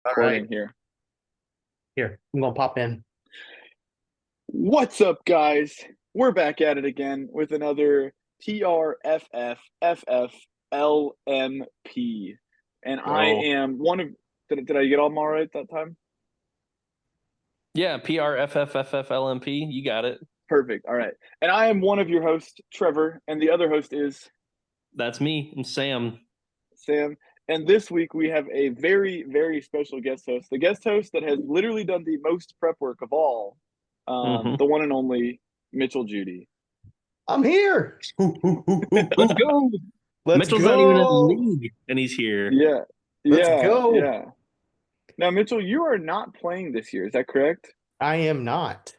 All right. Recording here. Here, I'm gonna pop in. What's up, guys? We're back at it again with another Prfffflmp. And I Yo. am one of, did I get all them all right that time? Yeah, PRFFFFLMP. You got it. Perfect. All right. And I am one of your hosts, Trevor, and the other host is That's me. I'm Sam. Sam. And this week we have a very, very special guest host, the guest host that has literally done the most prep work of all, Hmm. the one and only Mitchell Judy. I'm here. Let's go. Let's Mitchell's not even in the go. league, and he's here. Yeah, Let's yeah, go. yeah. Now, Mitchell, you are not playing this year. Is that correct? I am not.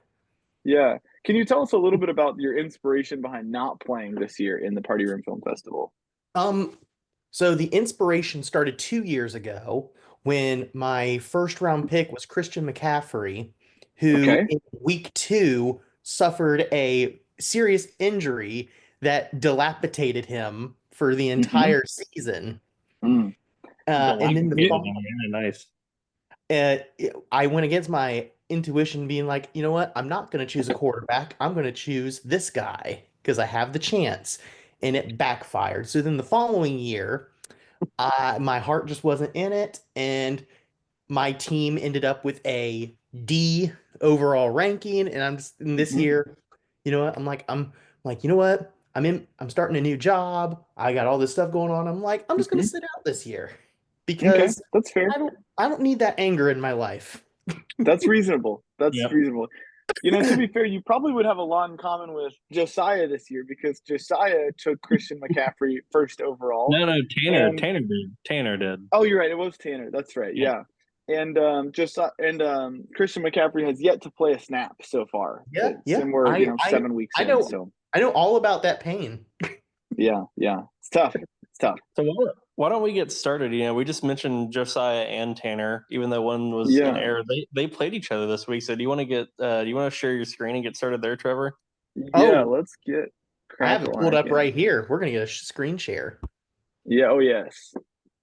Yeah. Can you tell us a little bit about your inspiration behind not playing this year in the Party Room Film Festival? Um, so the inspiration started 2 years ago when my first round pick was Christian McCaffrey, who Okay. in week two suffered a serious injury that dilapidated him for the Mm-hmm. entire season. Mm. And then the Dilapidated. fall, Yeah, nice. uh, I went against my intuition, being like, you know what? I'm not going to choose a quarterback. I'm going to choose this guy because I have the chance. And it backfired. So then the following year, my heart just wasn't in it. And my team ended up with a D overall ranking. And I'm just in this Mm-hmm. year, you know what? I'm like, you know what? I'm starting a new job. I got all this stuff going on. I'm like, I'm just going to Mm-hmm. sit out this year Okay, because that's fair. I don't need that anger in my life. That's reasonable. That's Yep. reasonable. To be fair, you probably would have a lot in common with Josiah this year because Josiah took Christian McCaffrey first overall. No, Tanner. And Tanner did. Tanner did. oh, you're right. It was Tanner. That's right. Yeah. Yeah. And Christian McCaffrey has yet to play a snap so far. Yeah, It's yeah. and we're 7 weeks I in. know So I know all about that pain. yeah, yeah, it's tough. It's tough. So why don't we get started? We just mentioned Josiah and Tanner, even though one was in Yeah, error. They played each other this week. So do you want to share your screen and get started there, Trevor? yeah. Oh, Let's get I have crack a it pulled up lacking. right here. We're gonna get a screen share. Yeah. Oh yes,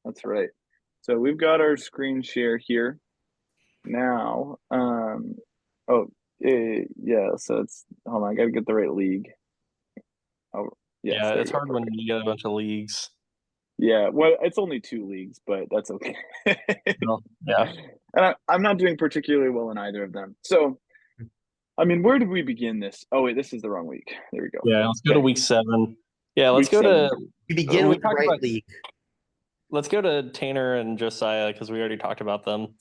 that's right. So we've got our screen share here now. Oh, yeah. So it's hold on. I gotta get the right league. Oh, yes. Yeah, There it's we go. hard when Perfect. you got a bunch of leagues. Yeah, well, it's only two leagues, but that's okay. Well, yeah. And I'm not doing particularly well in either of them. So, I mean, where did we begin this? Oh, wait, this is the wrong week. There we go. Yeah, let's go to Okay, week 7. Yeah, let's week go to 7. You begin we with the talked right about league. let's go to Tanner and Josiah because we already talked about them.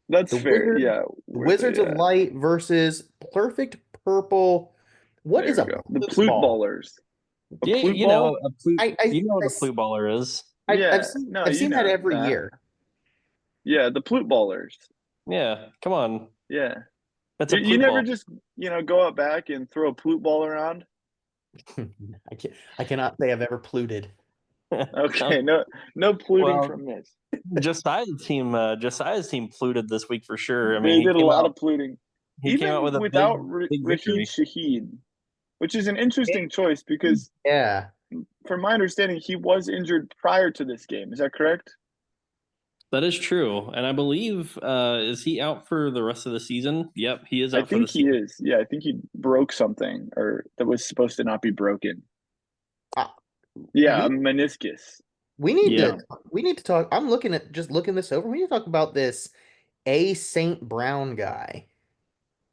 That's The fair. Wizard, Yeah, the where Wizards they of at? Light versus Perfect Purple. What There is we a go. The plute Plute ball? Ballers. A Yeah, Plute Ball? a flute. I I, You know I what a flute baller is? Yeah, no, I've you seen that know every that. year. Yeah, the Plute Ballers. Yeah, come on, Yeah. that's a You flute never ball. just, go out back and throw a Plute Ball around? I cannot say I've ever pluted. Okay, no, no pluting Well, from this. Josiah's team fluted this week for sure. I mean, They did a lot of pluting, he came out even with a big without big Rashid victory. Shaheed, which is an interesting choice because, Yeah. from my understanding, he was injured prior to this game. Is that correct? That is true, and I believe is he out for the rest of the season? Yep, he is I out for the think he season. is. Yeah, I think he broke something or that was supposed to not be broken. Uh, Yeah, a we meniscus. we need Yeah, to Yeah. talk. I'm looking at just looking this over. We need to talk about this A. Saint Brown guy.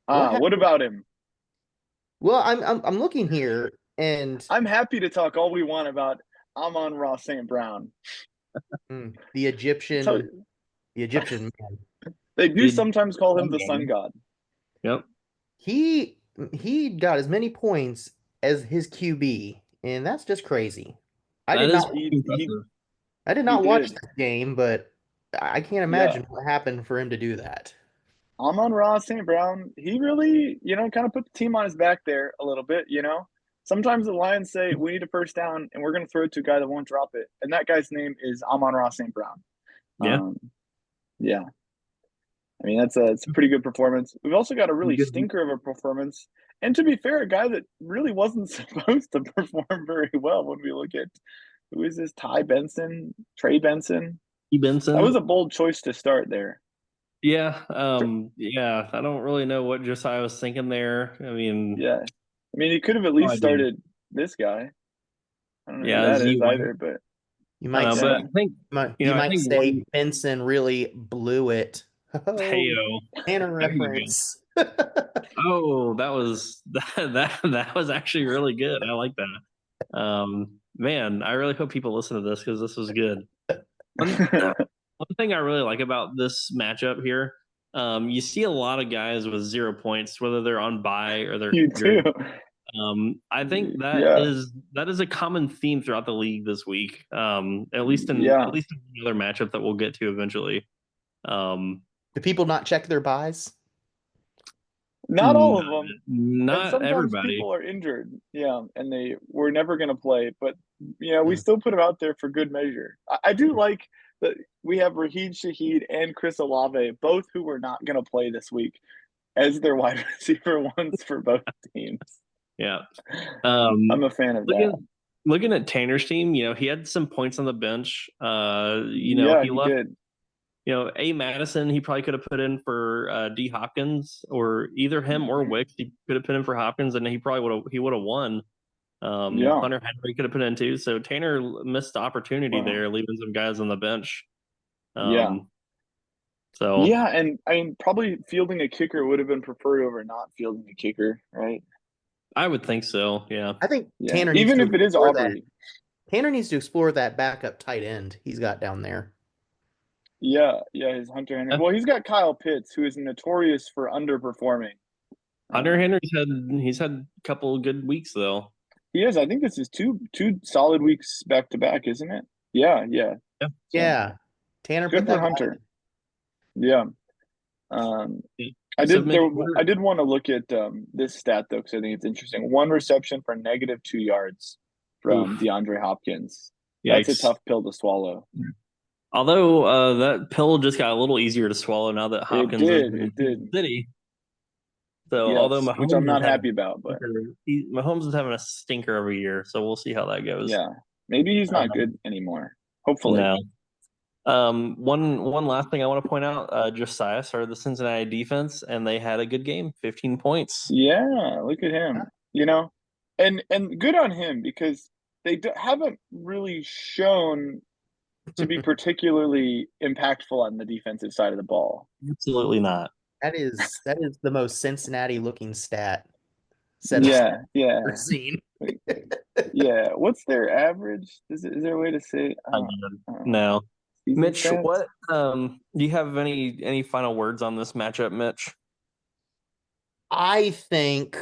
What What happened? about him? Well, I'm looking here and I'm happy to talk all we want about Amon Ross St. Brown. the So Egyptian man. they do the sometimes call him the sun game. god. Yep, He he got as many points as his QB, and that's just crazy. I that did is not pretty He impressive. I did he not watch did. this game, but I can't Yeah. imagine what happened for him to do that. Amon Ross St. Brown, he really, kind of put the team on his back there a little bit. Sometimes the Lions say, we need a first down, and we're going to throw it to a guy that won't drop it. And that guy's name is Amon Ross St. Brown. Yeah, Um, yeah. I mean, it's a pretty good performance. We've also got a really stinker of a performance. And to be fair, a guy that really wasn't supposed to perform very well when we look at who is this? Ty Benson, Trey Benson. E. That was Benson. a bold choice to start there. Yeah, yeah. I don't really know what Josiah was thinking there. I mean, Yeah. I mean, he could have at no least idea. started this guy. I don't know who Yeah, that is Z-Way. either, but You I don't might know, say, but yeah. I think you I might think say one Benson really blew it. Oh, Heyo. Tanner There you go. reference. Oh, that was that was actually really good. I like that. Man, I really hope people listen to this because this was good. One thing I really like about this matchup here, you see a lot of guys with 0 points, whether they're on bye or they're You too. injured. I think Yeah. that is a common theme throughout the league this week. Yeah. At least in another matchup that we'll get to eventually. Um, Do people not check their buys? Not all n- of them. And Not sometimes everybody. people are injured. Yeah. And they were never going to play. But, we Hmm. still put them out there for good measure. I do like that we have Raheed Shaheed and Chris Olave, both who were not going to play this week, as their wide receiver ones for both teams. Yeah. I'm Um, a fan of that. looking at Tanner's team, he had some points on the bench. Yeah, He he left. did. A Madison, he probably could have put in for D Hopkins, or either him or Wicks. He could have put in for Hopkins, and he would have won. Yeah. Hunter Henry could have put in too. So Tanner missed the opportunity Wow. there, leaving some guys on the bench. Yeah. Um, so Yeah, and I mean, probably fielding a kicker would have been preferred over not fielding a kicker, right? I would think so. Yeah. I think Yeah, Tanner needs even to if it is explore that. Aubrey. Tanner needs to explore that backup tight end he's got down there. Yeah, yeah, his Hunter Henry. Well, he's got Kyle Pitts, who is notorious for underperforming. Hunter Um, Henry's had a couple good weeks though. he is. I think this is two solid weeks back to back, isn't it? Yeah, yeah. Yeah. So Yeah. Tanner good put for that guy Hunter. in. Yeah. Um, Yeah. I So did Mitch, there. I did want to look at this stat though, because I think it's interesting. One reception for -2 yards from oof, DeAndre Hopkins. That's a yikes. tough pill to swallow. Although that pill just got a little easier to swallow now that It Hopkins is did. in It Kansas did. City. So although Yes, which I'm Mahomes is not having happy a about, but stinker, Mahomes is having a stinker every year. So we'll see how that goes. yeah, maybe he's not Um, good anymore. Hopefully. no. One last thing I want to point out: Josiah started the Cincinnati defense, and they had a good game, 15 points. Yeah, look at him. And good on him because haven't really shown to be particularly impactful on the defensive side of the ball. Absolutely not. That is the most Cincinnati looking set of stats Yeah, yeah, I've ever seen. yeah. What's their average? Is there a way to say No. season Mitch, stats? what do you have any final words on this matchup, Mitch? I think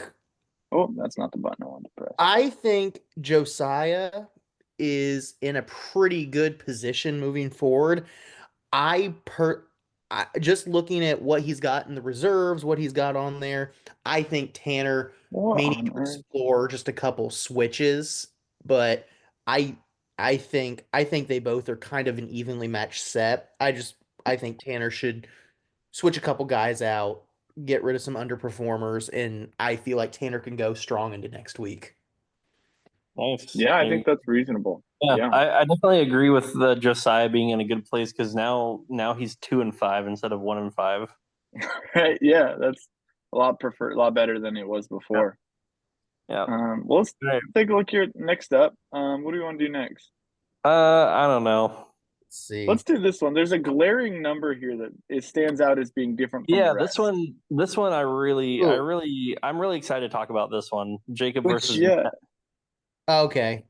Oh, that's not the button I wanted to press. I think Josiah is in a pretty good position moving forward. I per just looking at what he's got in the reserves, what he's got on there, I think Tanner What may need on to earth? explore just a couple switches, but I I think they both are kind of an evenly matched set. I think Tanner should switch a couple guys out, get rid of some underperformers, and I feel like Tanner can go strong into next week. Nice. Yeah, I think that's reasonable. Yeah, Yeah. I definitely agree with the Josiah being in a good place because now he's 2-5 instead of 1-5. Right. Yeah, that's a lot better than it was Yeah. before. Yeah. Well, let's Right. take a look here next up. What do you want to do next? I don't know. Let's see. Let's do this one. There's a glaring number here that it stands out as being different from the Yeah, rest. this one Ooh, I'm really excited to talk about this one. Jacob versus which Yeah. okay,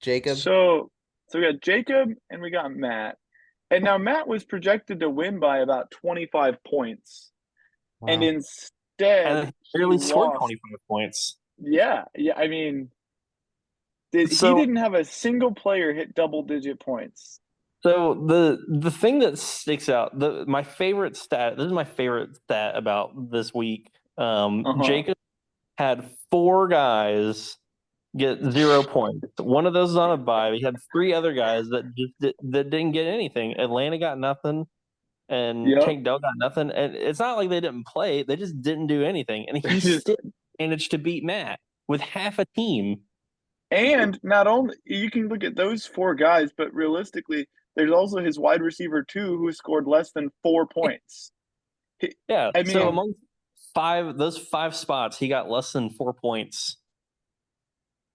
Jacob. So we got Jacob and we got Matt. And now Matt was projected to win by about 25 points. And Wow. instead and he he barely scored lost. 25 points. Yeah, yeah. I mean, he So didn't have a single player hit double-digit points. So the thing that sticks out, my favorite stat, this is my favorite stat about this week. Uh-huh. Jacob had four guys get 0 points. One of those is on a bye. He had three other guys that didn't get anything. Atlanta got nothing, and Yep. Tank Dell got nothing. And it's not like they didn't play; they just didn't do anything. And he Just still managed to beat Matt with half a team. and not only you can look at those four guys, but realistically, there's also his wide receiver two who scored less than 4 points. Yeah. I So mean, among those 5 spots, he got less than 4 points.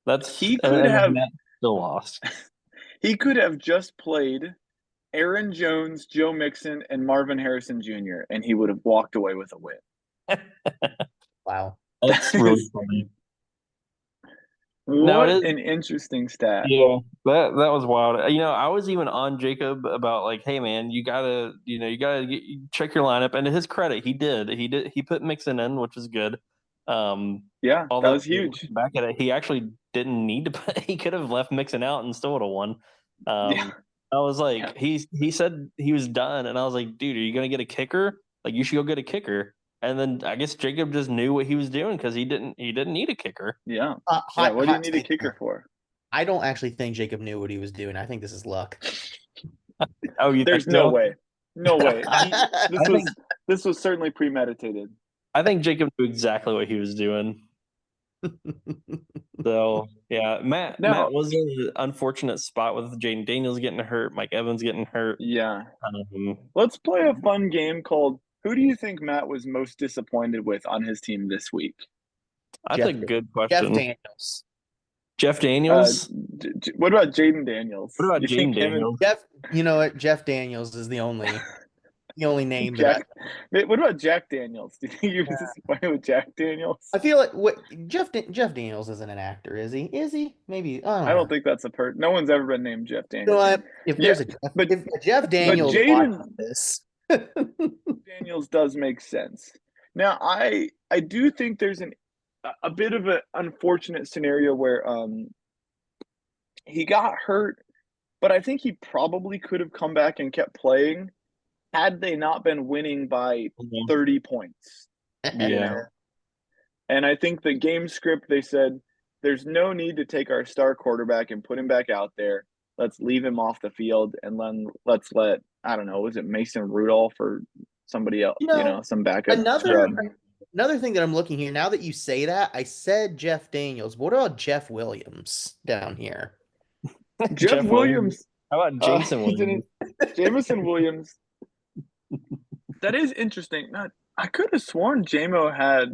he And could then have Matt still lost. he could have just played Aaron Jones, Joe Mixon, and Marvin Harrison Jr., and he would have walked away with a win. Wow. That's really funny. Now it What is. an interesting stat. Yeah, that was wild. I was even on Jacob about like, hey man, check your lineup. And to his credit, he put Mixon in, which is good. Yeah, that Although was huge. back at it, he actually didn't need to put. He could have left Mixon out and still would have won. Yeah, I was yeah, like, he said he was done, and I was like, dude, are you gonna get a kicker? Like, you should go get a kicker. And then I guess Jacob just knew what he was doing because he didn't need a kicker. yeah, yeah. Hot What do you hot need a take kicker there. for? I don't actually think Jacob knew what he was doing. I think this is luck. Oh, you think There's no so? way. No way. This I think was certainly premeditated. I think Jacob knew exactly what he was doing. So yeah, Matt Now, was in an unfortunate spot with Jaden Daniels getting hurt, Mike Evans getting hurt. yeah. Um, Let's play a fun game called Who do you think Matt was most disappointed with on his team this week? that's a Jeff good Jeff question. Daniels. Jeff Uh, Daniels. what about Jaden Daniels? What about You think Jaden him and Daniels? You know what? Jeff Daniels is the only name that Jack? What about Jack Daniels? Do you think you were Yeah. disappointed with Jack Daniels? I feel like Jeff Daniels isn't an actor, is he? Is he? Maybe I I don't don't know. think that's a per. No one's ever been named Jeff You know Daniels. what? If Yeah, there's a but if Jeff but Daniels watches Jaden this, Daniels does make sense. Now, I do think there's a bit of an unfortunate scenario where he got hurt, but I think he probably could have come back and kept playing had they not been winning by Yeah. 30 points, you Yeah. know. And I think the game script, they said there's no need to take our star quarterback and put him back out there. Let's leave him off the field and then let's let, I don't know, was it Mason Rudolph or somebody else, you know, some backup another scrub? another thing that I'm looking here now that you say that, I said Jeff Daniels. What about Jeff Williams down here? Jeff Jeff Williams. Williams, How about Jason he's in Williams? it. Jamison Williams. That is interesting. Not, I could have sworn JMO had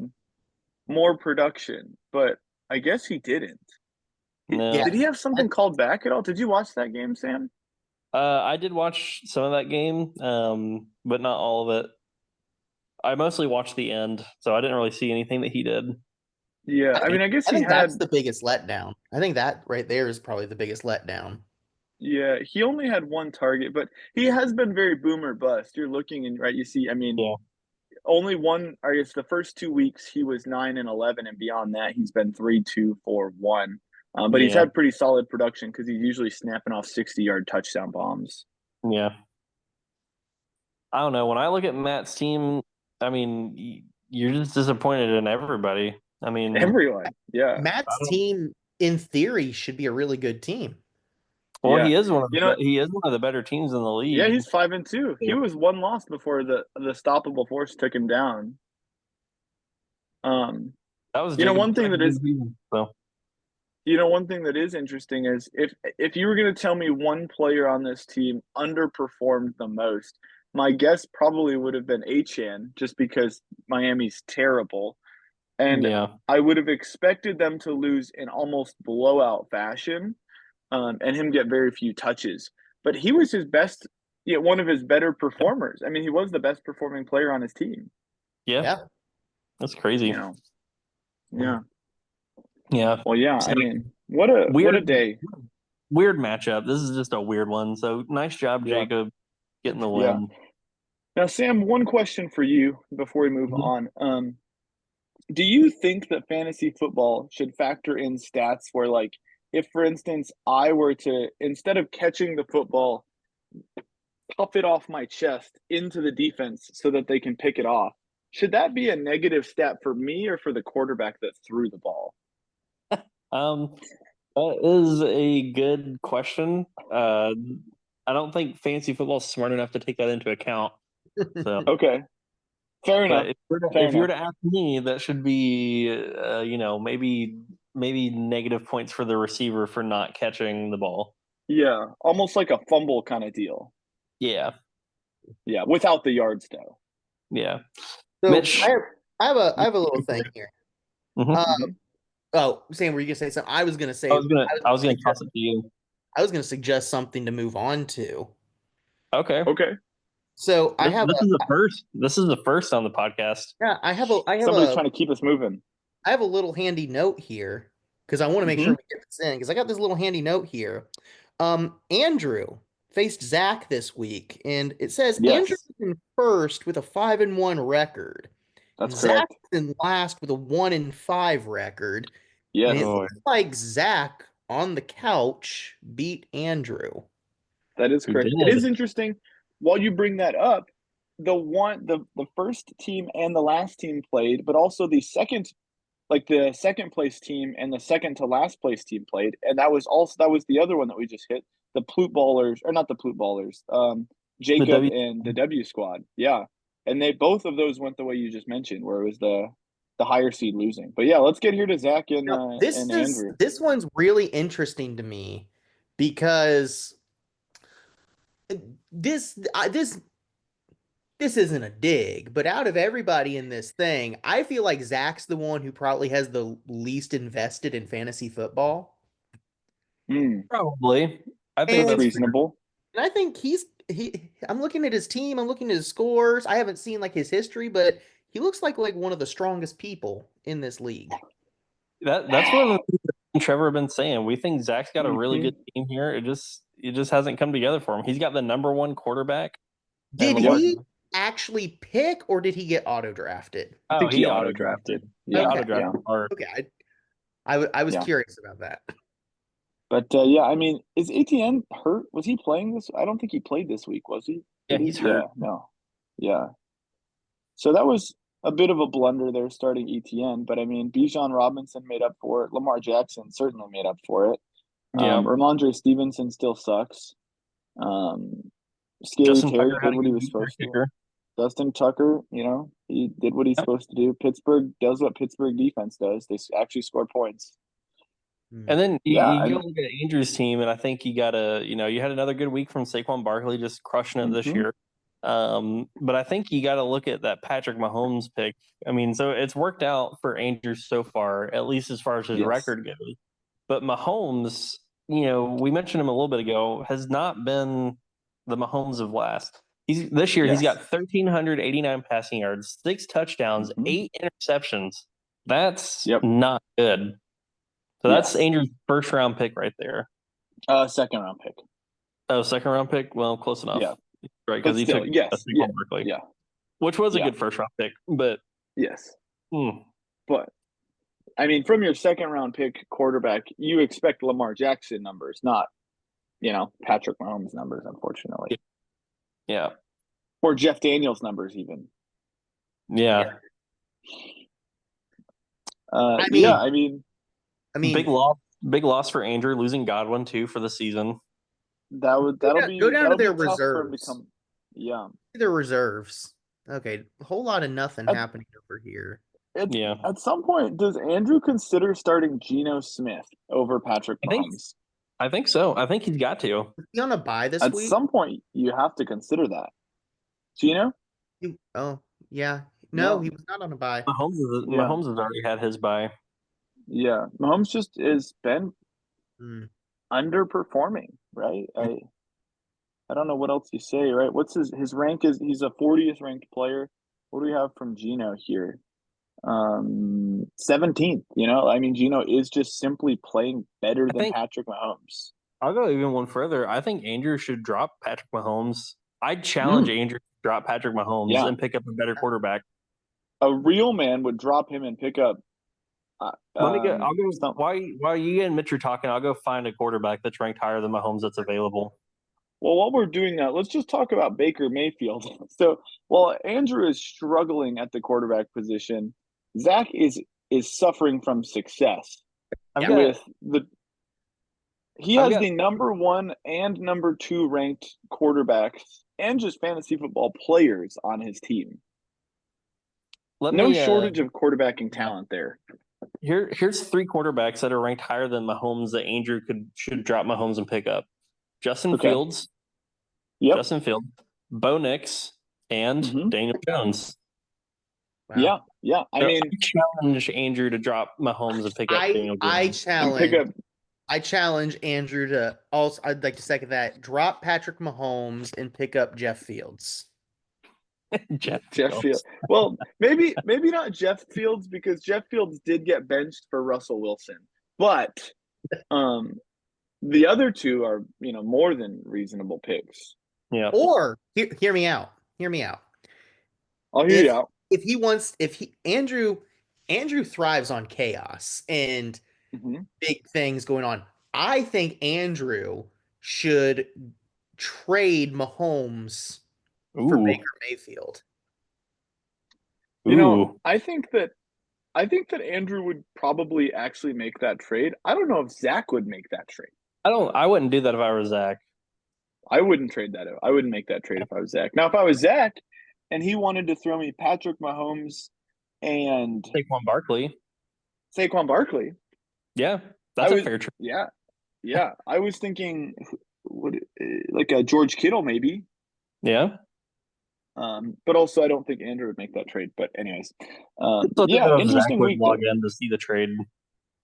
more production, but I guess he didn't. No. Yeah, Did he have something called back at all? Did you watch that game, Sam? I did watch some of that game, but not all of it. I mostly watched the end, so I didn't really see anything that he did. Yeah, I I think mean, I guess I he think that's had. the biggest letdown. I think that right there is probably the biggest letdown. Yeah, he only had one target, but he has been very boomer bust. You're looking and right, you see. I mean, Yeah. only one. I guess the first 2 weeks he was 9 and 11, and beyond that he's been 3, 2, 4, 1. But he's Yeah. had pretty solid production because he's usually snapping off 60-yard touchdown bombs. Yeah. I don't know. When I look at Matt's team, I mean, you're just disappointed in everybody. I mean, Everyone, yeah, I Matt's don't. team, in theory, should be a really good team. Well, yeah. You know, he is one of the better teams in the yeah, league. he's 5-2. He Yeah. was one loss before the stoppable force took him down. Um, That was you know, Jacob's one thing that second is season. So one thing that is interesting is if you were going to tell me one player on this team underperformed the most, my guess probably would have been Achan, just because Miami's terrible, and yeah, I would have expected them to lose in almost blowout fashion, and him get very few touches. But he was his best, one of his better performers. I mean, he was the best performing player on his team. yeah, Yeah. that's crazy. You know, yeah. Yeah, Well, yeah. so I mean, what a weird, day. weird matchup. This is just a weird one. So nice job, Yeah, Jacob, getting the yeah. win. Now, Sam, one question for you before we move Mhm. on. Do you think that fantasy football should factor in stats where, like, if, for instance, I were to, instead of catching the football, puff it off my chest into the defense so that they can pick it off, should that be a negative stat for me or for the quarterback that threw the ball? Um, that is a good question. I don't think fantasy football is smart enough to take that into account. So, Okay, fair enough. but Fair if you were enough. to ask me, that should be, maybe negative points for the receiver for not catching the ball. Yeah, almost like a fumble kind of deal. Yeah, Yeah, without the yards, though. Yeah. So Mitch. I have a little thing here. Mhm. Uh, Mhm. oh, Sam, were you gonna say something? I was gonna I say was gonna I was I gonna was gonna suggest toss it to you. I was gonna suggest something to move on to. Okay. Okay. So I have This is the first. This is the first on the podcast. yeah, Somebody's trying to keep us moving. I have a little handy note here because I want to make sure Hmm. we get this in because I got this little handy note here. Andrew faced Zach this week, and it says Andrew Yes, is in first with a 5-1 record, and that's Zach correct. is in last with a 1-5 record. And it Yes, Oh, looks like Zach on the couch beat Andrew. that is he correct. It is did. interesting. While you bring that up, the first team and the last team played, but also the second place team and the second to last place team played, and that was the other one that we just hit. The Plute Ballers, or not the Plute Ballers, The Jacob W. and the W Squad. Yeah, and they both of those went the way you just mentioned, where it was the higher seed losing. But yeah, let's get here to Zach Now, and Andrew. this one's really interesting to me because this this isn't a dig, but out of everybody in this thing, I feel like Zach's the one who probably has the least invested in fantasy football. Hmm, Probably. I think that's And, that's fair. reasonable. and I think I'm looking at his team, I'm looking at his scores. I haven't seen like his history, but he looks like one of the strongest people in this league. That's one of the things that me and Trevor have been saying. We think Zach's got a really Hmm. good team here. It just hasn't come together for him. He's got the number one quarterback, and Did Lamar. Yep. he actually pick or did he get auto drafted? I Oh, think he he auto auto drafted. drafted. He Yeah, Okay. auto yeah, drafted hard. Okay. I was yeah. curious about that. But yeah, I mean, is ATN hurt? Was he playing this? I don't think he played this week, was he? Yeah, Did he? he's Yeah, hurt. no. Yeah. So that was a bit of a blunder there starting ETN, but I mean, Bijan Robinson made up for it. Lamar Jackson certainly made up for it. Yeah. Ramondre Stevenson still sucks. Um, Scary Justin Terry Tucker had did a what he good was week for supposed to. kicker. Dustin Tucker, he did what he's Yep. supposed to do. Pittsburgh does what Pittsburgh defense does. They actually score points. Hmm. And then Yeah, you go look at Andrew's team, and I think you you had another good week from Saquon Barkley, just crushing it this hmm year. But I think you got to look at that Patrick Mahomes pick. I mean, so it's worked out for Andrew so far, at least as far as his yes. record goes. But Mahomes, we mentioned him a little bit ago, has not been the Mahomes of last. This year he's Yes. got 1,389 passing yards, 6 touchdowns, hmm 8 interceptions. That's Yep. not good. So that's Yes. Andrew's first round pick right there. Second round pick. Oh, second round pick? Well, close enough. Yeah. Right, But because he took still, yes. Yeah. Saquon Barkley, Yeah. which was a Yeah. good first round pick. But Yes. hmm, But I mean, from your second round pick quarterback, you expect Lamar Jackson numbers, not, Patrick Mahomes numbers, unfortunately. yeah. Or Jeff Daniels numbers even. Yeah. I Yeah, mean, I Big mean, loss. Big loss for Andrew, losing Godwin too for the season. that'll go be down to that'll their be tough for him to reserves. come. Yeah. Their reserves. Okay, a whole lot of nothing At, happening over here. Yeah. at some point, does Andrew consider starting Geno Smith over Patrick I think Mahomes? I think so. I think he's got to. Is he on a bye this At week? some point, you have to consider that. Geno? Oh, yeah. No, Yeah. he was not on a bye. Yeah. Mahomes has already had his bye. Yeah. Mahomes just has been Hmm. underperforming, right? I don't know what else you say, right? What's his rank is he's a 40th ranked player. What do we have from Geno here? 17th, I mean Geno is just simply playing better I than think Patrick Mahomes. I'll go even one further. I think Andrew should drop Patrick Mahomes. I'd challenge Mm, Andrew to drop Patrick Mahomes yeah. and pick up a better quarterback. A real man would drop him and pick up Let me get. I'll go. some While you and Mitch are talking, I'll go find a quarterback that's ranked higher than Mahomes that's available. well, while we're doing that, let's just talk about Baker Mayfield. So while Andrew is struggling at the quarterback position, Zach is suffering from success I've Yeah. got. with the he I've has got. the number one and number two ranked quarterbacks and just fantasy football players on his team. Let No me. shortage of quarterbacking Yeah. talent there. Here's 3 quarterbacks that are ranked higher than Mahomes that Andrew should drop Mahomes and pick up. Justin Okay. Fields, Yep. Bo Nix, and Daniel Jones. Wow. Yeah. I mean, challenge Andrew to drop Mahomes and pick up Daniel Jones. I challenge Andrew to also. I'd like to second that. Drop Patrick Mahomes and pick up Jeff Fields. Jeff Fields. Well, maybe not Jeff Fields, because Jeff Fields did get benched for Russell Wilson, but the other two are more than reasonable picks. Yeah. Or hear me out. Hear me out. I'll hear you out. Andrew thrives on chaos and big things going on. I think Andrew should trade Mahomes for Baker Mayfield. I think that Andrew would probably actually make that trade. I don't know if Zach would make that trade. I wouldn't do that if I were Zach. I wouldn't trade that. I wouldn't make that trade if I was Zach. Now, if I was Zach and he wanted to throw me Patrick Mahomes and Saquon Barkley. Yeah, that's a fair trade. Yeah. I was thinking, like a George Kittle maybe. Yeah. But also I don't think Andrew would make that trade. But anyways, interesting week. Log in to see the trade.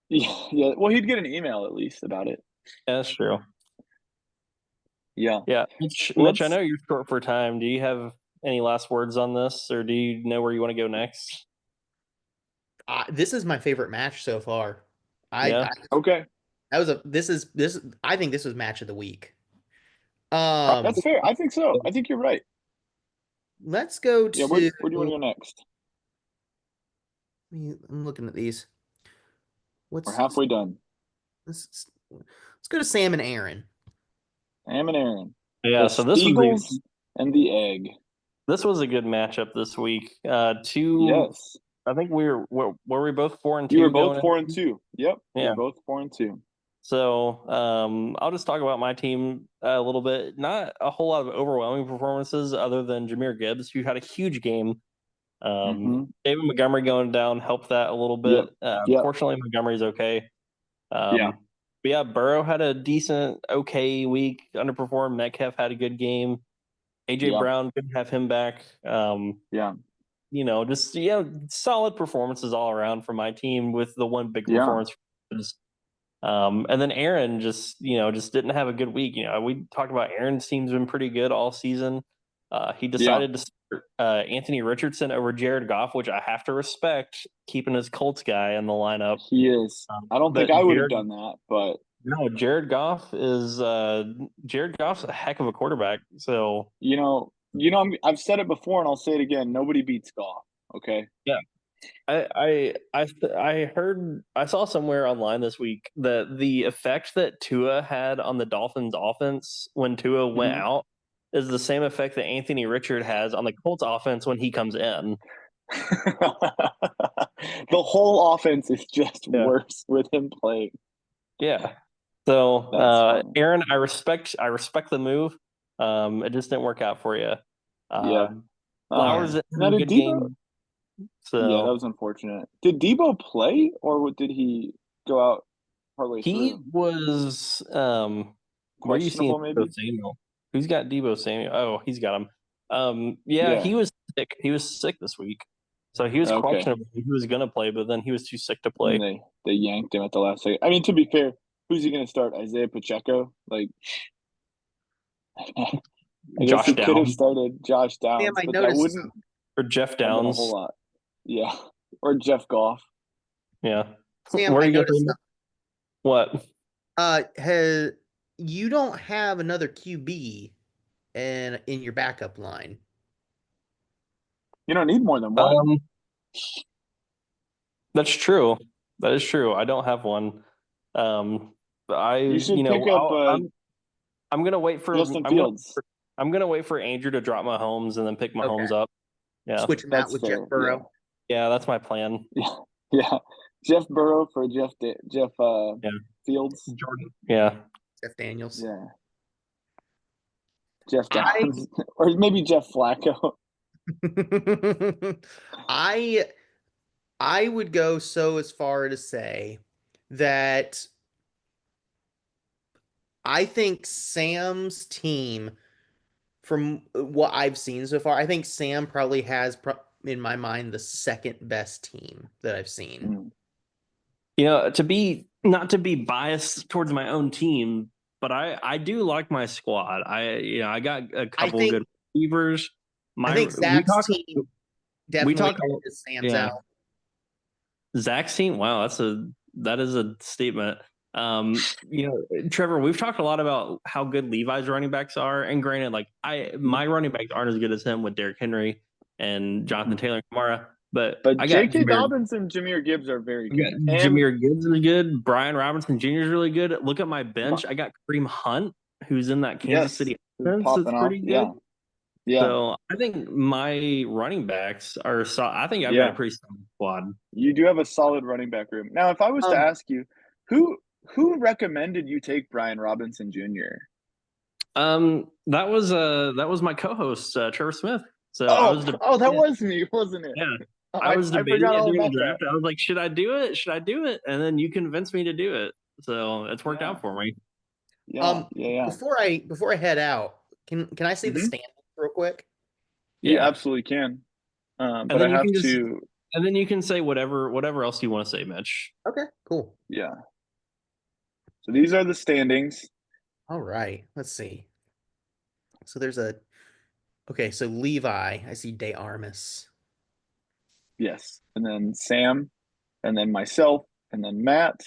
Yeah. Well, he'd get an email at least about it. Yeah, that's true. Yeah. Mitch, I know you're short for time. Do you have any last words on this, or do you know where you want to go next? This is my favorite match so far. Okay. I think this was match of the week. That's fair. I think so. I think you're right. Let's go to. Yeah, where do you want to go next? I'm looking at these. We're halfway done. Let's go to Sam and Aaron. Sam and Aaron. Yeah, so this Eagles and the egg. This was a good matchup this week. Yes. I think were we both 4-2? You were both 4-2. Yep. Yeah. We were both 4-2. So I'll just talk about my team a little bit. Not a whole lot of overwhelming performances other than Jahmyr Gibbs, who had a huge game. David Montgomery going down helped that a little bit. Fortunately, Montgomery's okay. But yeah, Burrow had a decent, okay week, underperformed. Metcalf had a good game. AJ Brown, couldn't have him back. Solid performances all around for my team, with the one big performance. And then Aaron just didn't have a good week. We talked about Aaron's team's been pretty good all season. He decided to start Anthony Richardson over Jared Goff, which I have to respect, keeping his Colts guy in the lineup. He is. I don't think I would have done that, but no, Jared Goff's a heck of a quarterback. So I've said it before and I'll say it again. Nobody beats Goff. Okay. Yeah. I saw somewhere online this week that the effect that Tua had on the Dolphins offense when Tua went out is the same effect that Anthony Richard has on the Colts offense when he comes in. The whole offense is just worse with him playing. Yeah. So Aaron, I respect the move. It just didn't work out for you. Flowers had a good game. So yeah, that was unfortunate. Did Debo play, or did he go out partway through? He was where you seeing Debo Samuel? Who's got Debo Samuel? Oh, he's got him. He was sick. He was sick this week. So he was questionable. He was gonna play, but then he was too sick to play. And they yanked him at the last second. I mean, to be fair, who's he gonna start? Isaiah Pacheco? Like I guess he could have started Josh Downs, but that wouldn't or Jeff Downs. A whole lot. Yeah. Or Jeff Goff. Yeah. Sam, I noticed what? You don't have another QB in your backup line. You don't need more than one. That's true. That is true. I don't have one. You should pick up. I'm gonna wait for Justin Fields. I'm gonna wait for Andrew to drop Mahomes and then pick Mahomes up. Yeah, switch him out with Jeff Burrow. Yeah, that's my plan. Yeah. Jeff Burrow for Jeff Fields. Jordan. Yeah. Jeff Daniels. Yeah. Jeff Downs. Or maybe Jeff Flacco. I would go so as far to say that I think Sam's team from what I've seen so far, I think Sam probably has, in my mind, the second best team that I've seen. Mm. You know, not to be biased towards my own team, but I do like my squad. I got a I couple think good receivers. I think Zach's team We definitely talked stands yeah. out. Zach's team. Wow, that is a statement. You know, Trevor, we've talked a lot about how good Levi's running backs are, and granted, like my running backs aren't as good as him with Derrick Henry and Jonathan Taylor and Kamara, but But I got J.K. Dobbins and Jahmyr Gibbs are very good. And Jameer Gibbs is good. Brian Robinson Jr. is really good. Look at my bench. I got Kareem Hunt, who's in that Kansas yes, City offense. It's popping off. pretty good. Yeah. Yeah. So I think my running backs are. I think I've got a Yeah. pretty solid squad. You do have a solid running back room. Now, if I was to ask you, who recommended you take Brian Robinson Jr.? That was my co-host Trevor Smith. So that was me, wasn't it? yeah. Oh, I was I debating forgot it all during the about that. draft. I was like, should I do it? Should I do it? And then you convinced me to do it. So it's worked out for me. Yeah. Before I head out, can I say the standings real quick? You absolutely can. But I have to. And then you can say whatever else you want to say, Mitch. Okay, cool. Yeah. So these are the standings. All right. Let's see. So there's okay, so Levi, I see De Armas. Yes. And then Sam, and then myself, and then Matt,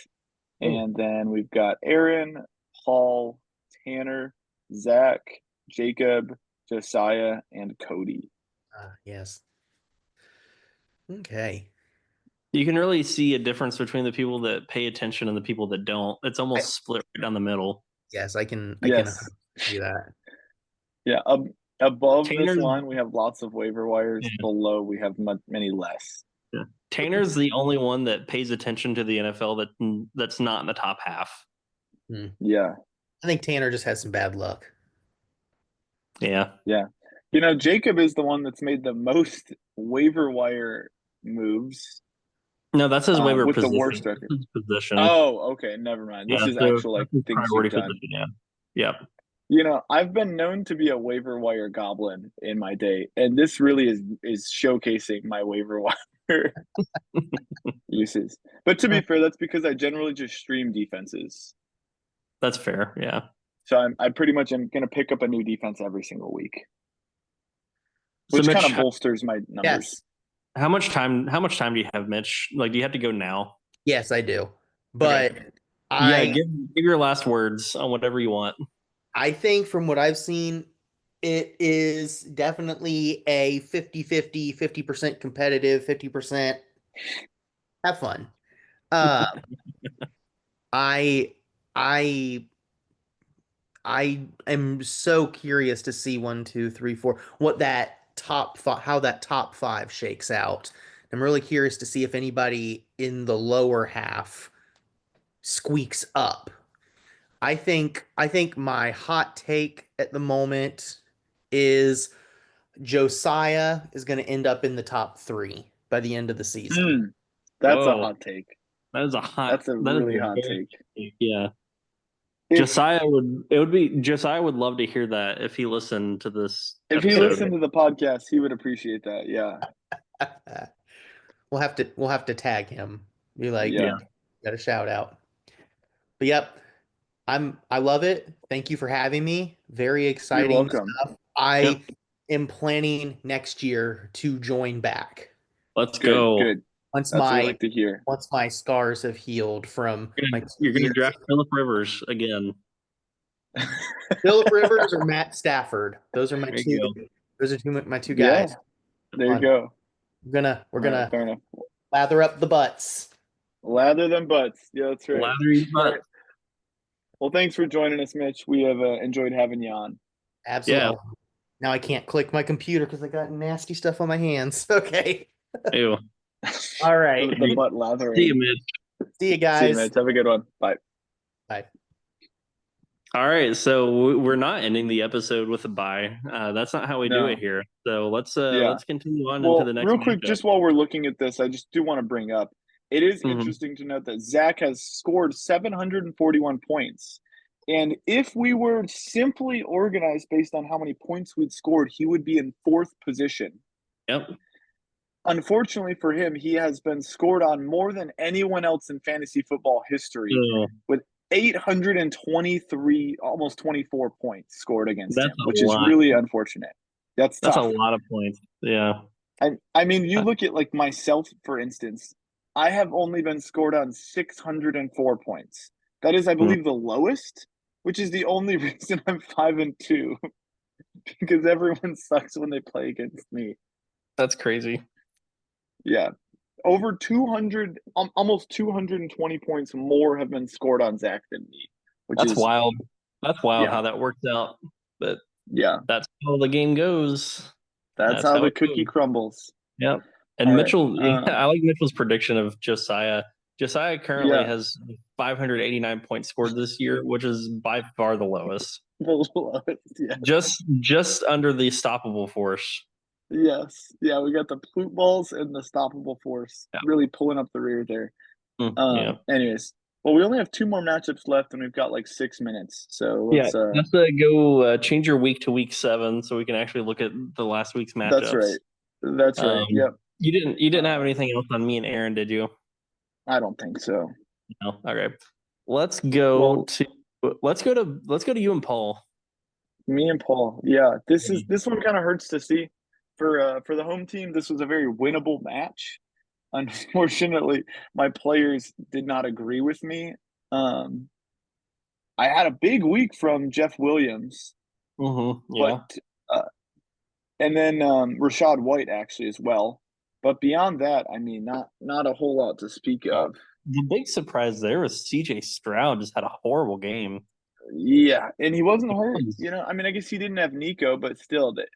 and then we've got Aaron, Paul, Tanner, Zach, Jacob, Josiah, and Cody. Yes. Okay. You can really see a difference between the people that pay attention and the people that don't. It's almost split right down the middle. Yes, I can see that. Yeah, above Tanner's, this line we have lots of waiver wires. Yeah. Below we have many less. Yeah. Tanner's the only one that pays attention to the NFL that's not in the top half. Yeah. I think Tanner just has some bad luck. Yeah. Yeah. You know, Jacob is the one that's made the most waiver wire moves. No, that's his waiver with position. the worst record. Position. Oh, okay. Never mind. This is actual like things you've done. Yeah. Yep. You know, I've been known to be a waiver wire goblin in my day, and this really is showcasing my waiver wire uses. But to be fair, that's because I generally just stream defenses. That's fair. Yeah. So I pretty much am going to pick up a new defense every single week, which so Mitch, kind of bolsters my numbers. Yes. How much time do you have, Mitch? Like, do you have to go now? Yes, I do. But okay. Give your last words on whatever you want. I think from what I've seen, it is definitely a 50-50, 50% competitive, 50% have fun. I am so curious to see 1, 2, 3, 4, what that how that top 5 shakes out. I'm really curious to see if anybody in the lower half squeaks up. I think my hot take at the moment is Josiah is going to end up in the top 3 by the end of the season. That's a hot take. That's a really hot take. Yeah. Josiah would love to hear that if he listened to this. If he listened to the podcast, he would appreciate that. Yeah. We'll have to tag him. Be like, yeah, got a shout out. But yep, I love it. Thank you for having me. Very exciting stuff. I am planning next year to join back. Let's go. Good. Once That's what I like to hear. Once my scars have healed from you're gonna draft Philip Rivers again. Philip Rivers or Matt Stafford. Those are my two. Those are my two guys. Yeah. There you go. We're gonna lather up the butts. Lather them butts. Yeah, that's right. Lather your butt. Well, thanks for joining us, Mitch. We have enjoyed having you on. Absolutely. Yeah. Now I can't click my computer because I got nasty stuff on my hands. Okay. Ew. All right. The butt lathering. See you, Mitch. See you guys. See you, Mitch. Have a good one. Bye. Bye. All right, so we're not ending the episode with a bye. That's not how we do it here. So let's continue on into the next. Real quick, just while we're looking at this, I just do want to bring up. It is interesting to note that Zach has scored 741 points, And if we were simply organized based on how many points we'd scored, he would be in 4th position. Yep. Unfortunately for him, he has been scored on more than anyone else in fantasy football history, with 823, almost 24 points scored against That's him, a which is lot. really unfortunate. That's That's a tough. lot of points. Yeah. I mean, you look at like myself, for instance, I have only been scored on 604 points. That is, I believe, the lowest, which is the only reason I'm 5-2, because everyone sucks when they play against me. That's crazy. Yeah. Over 200, almost 220 points more have been scored on Zach than me, which That's is, wild. That's wild yeah, how that worked out. But yeah. that's how the game goes. That's That's how how the it cookie goes. crumbles. Yep. All And right. Mitchell, I like Mitchell's prediction of Josiah. Josiah currently Yeah. has 589 points scored this year, which is by far the lowest. Yeah. Just under the stoppable force. Yes. Yeah, we got the plute balls and the stoppable force Yeah. really pulling up the rear there. Yeah. Anyways, well, we only have 2 more matchups left and we've got like 6 minutes. So Yeah. let's Let's go change your week to week 7 so we can actually look at the last week's that's matchups. right. That's right. Yep. You didn't have anything else on me and Aaron, did you? I don't think so. No. Okay. Let's go Well, to let's go to you and Paul. me and Paul. Yeah, this one kind of hurts to see. For the home team, this was a very winnable match. Unfortunately, my players did not agree with me. Um, I had a big week from Jeff Williams, but Yeah. uh, and then Rashad White actually as well. But beyond that, I mean, not a whole lot to speak of. The big surprise there was CJ Stroud just had a horrible game. Yeah, and he wasn't hurt. You I mean, I guess he didn't have Nico, but still, that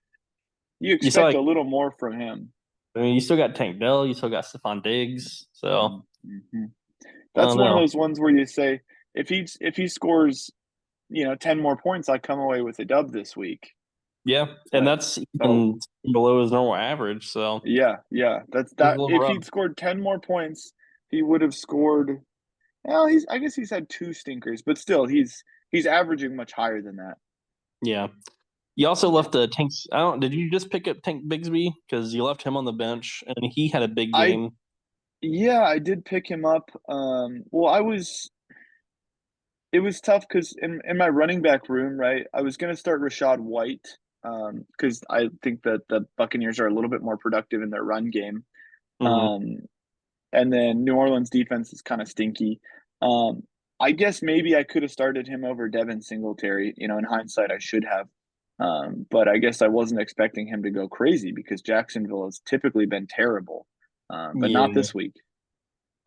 you saw expect a little more from him. I mean, you still got Tank Dell, you still got Stephon Diggs. So Mm-hmm. I That's don't one of know. those ones where you say if he scores, 10 more points, I come away with a dub this week. Yeah, and But that's oh even below his normal average. So yeah, that's it was a that. little If rough. he'd scored 10 more points, he would have scored. Well, I guess he's had 2 stinkers, but still, he's averaging much higher than that. Yeah. You also left the Tanks. I don't. Did you just pick up Tank Bigsby because you left him on the bench and he had a big I game? Yeah, I did pick him up. Well, it was tough because in my running back room, right, I was going to start Rashad White because I think that the Buccaneers are a little bit more productive in their run game. Mm-hmm. Um, and then New Orleans defense is kind of stinky. Um, I guess maybe I could have started him over Devin Singletary. In hindsight, I should have. But I guess I wasn't expecting him to go crazy because Jacksonville has typically been terrible, but not Yeah. this week.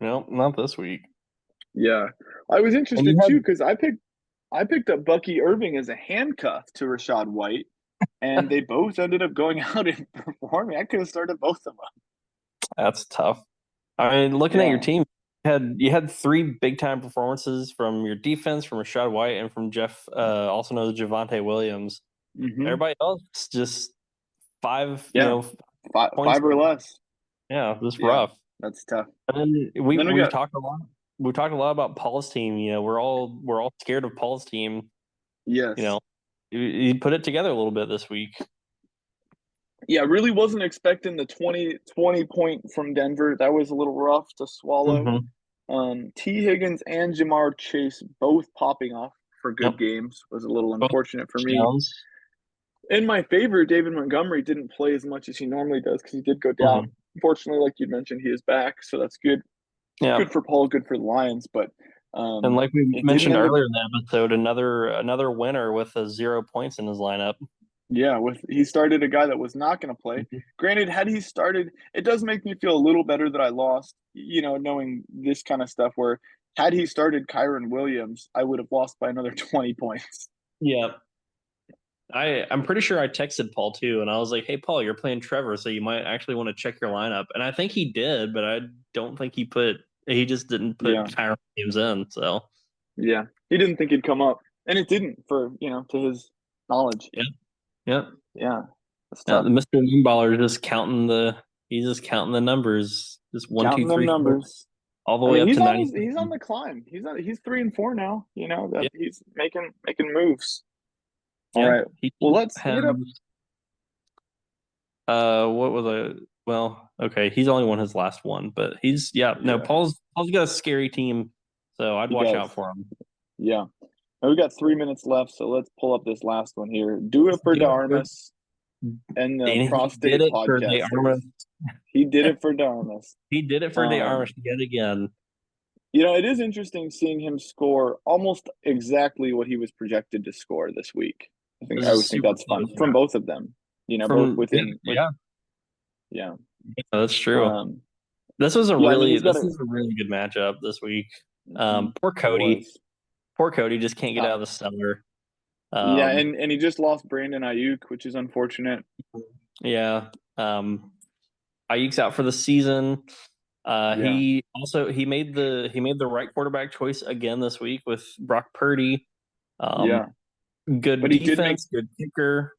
No, not this week. Yeah, I was And you interested had too because I picked up Bucky Irving as a handcuff to Rashad White, and they both ended up going out and performing. I could have started both of them. that's tough. I mean, looking at your Yeah. team, you had 3 big time performances from your defense, from Rashad White, and from Jeff, also known as Javonte Williams. Mm-hmm. Everybody else just 5, Yeah. points. Five or less. Yeah, just Yeah, rough. that's tough. And then And then we we've got talked a lot. We talked a lot about Paul's team. We're all scared of Paul's team. You yes. know, he put it together a little bit this week. Yeah, really wasn't expecting the 20 point from Denver. That was a little rough to swallow. T. Higgins and Jamar Chase both popping off for good Yep. games was a little Both unfortunate for me. touchdowns. In my favor, David Montgomery didn't play as much as he normally does because he did go down. Unfortunately, like you mentioned, he is back, so that's good. Yeah. Good for Paul, good for the Lions, but And like we it didn't mentioned end up. earlier in the episode, another winner with 0 points in his lineup. Yeah, he started a guy that was not going to play. Granted, had he started, it does make me feel a little better that I lost. Knowing this kind of stuff. Where had he started Kyron Williams, I would have lost by another 20 points. Yeah. I'm pretty sure I texted Paul too, and I was like, "Hey, Paul, you're playing Trevor, so you might actually want to check your lineup." And I think he did, but I don't think he just didn't put Yeah, Kyron Williams in. So yeah, he didn't think it'd come up, and it didn't. For to his knowledge. yeah, yeah, Yeah, that's yeah. tough. The Mr. Moonballer is just counting the numbers, just one, two, Counting them three, four. numbers. all the I way mean, up to he's 97. on the climb. He's 3-4 now. You know that Yeah, he's making moves. All yeah. right. He Well, let's hit up. has what was I? Well, okay, he's only won his last one, but he's no. Yeah, Paul's got a scary team, so I'd he watch does. out for him. Yeah. Now we got 3 minutes left, so let's pull up this last one here. Do it for Do it for- Darmus and the And he did prostate it for the podcasters. Armas. He did it for Darmus. He did it for the Armas yet again. You know, it is interesting seeing him score almost exactly what he was projected to score this week. This I is always think super that's fun close. from both of them. You know, both From within. yeah, Yeah. that's true. Um, This was a yeah, I mean, really he's got this is a really good matchup this week. Mhm. Poor It Cody. was. Poor Cody just can't get out Ah, of the cellar. yeah, Um, and he just lost Brandon Ayuk, which is unfortunate. yeah. Ayuk's out for the season. Yeah. He made the right quarterback choice again this week with Brock Purdy. Yeah. Good But he did make defense, good kicker.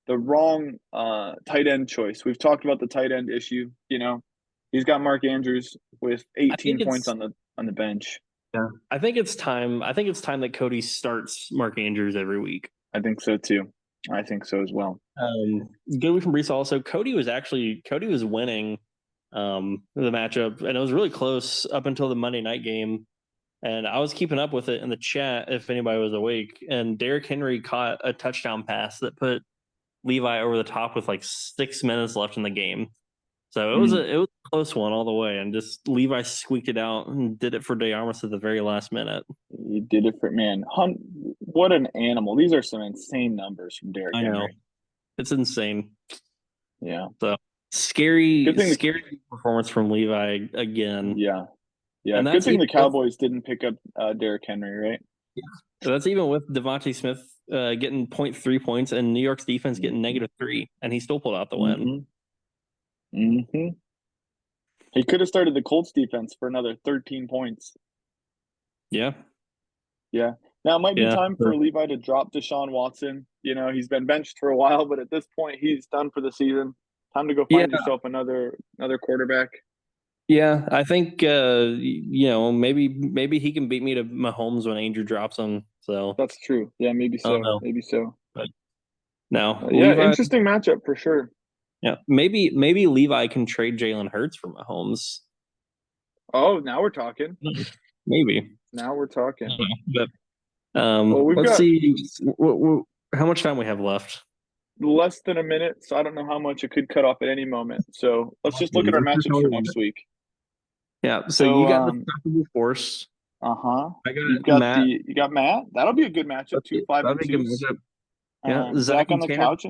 the wrong tight end choice. We've talked about the tight end issue, you know. He's got Mark Andrews with I think 18 points it's on the bench. yeah. I think it's time that Cody starts Mark Andrews every week. I think so too. I think so as well. Good week from Brees also. Cody was winning the matchup, and it was really close up until the Monday night game. And I was keeping up with it in the chat if anybody was awake. And Derrick Henry caught a touchdown pass that put Levi over the top with like 6 minutes left in the game. So it was a close one all the way, and just Levi squeaked it out and did it for DeArmas at the very last minute. He did it for man. What an animal! These are some insane numbers from Derrick I know. Henry. It's insane. Yeah. So scary Good performance from Levi again. Yeah. Yeah. And Good thing the Cowboys didn't pick up Derrick Henry, right? That's even with Devontae Smith getting 0.3 points and New York's defense getting -3, and he still pulled out the win. Mm-hmm. He could have started the Colts defense for another 13 points. Yeah. Yeah. Now it might be time for Levi to drop Deshaun Watson. You know, he's been benched for a while, but at this point he's done for the season. Time to go find yourself another quarterback. Yeah, I think maybe he can beat me to Mahomes when Andrew drops him. So that's true. Yeah, maybe so. Maybe so. But no, yeah, interesting matchup for sure. Yeah, maybe Levi can trade Jalen Hurts for Mahomes. Oh, now we're talking. Maybe. Now we're talking. But well, let's see how much time we have left. Less than a minute, so I don't know how much it could cut off at any moment. So let's just look at our matchups for next week. Yeah, so you got the Unstoppable Force. I got Matt. You got Matt. That'll be a good matchup. 2 5 and 2. Yeah, Zach on the couch.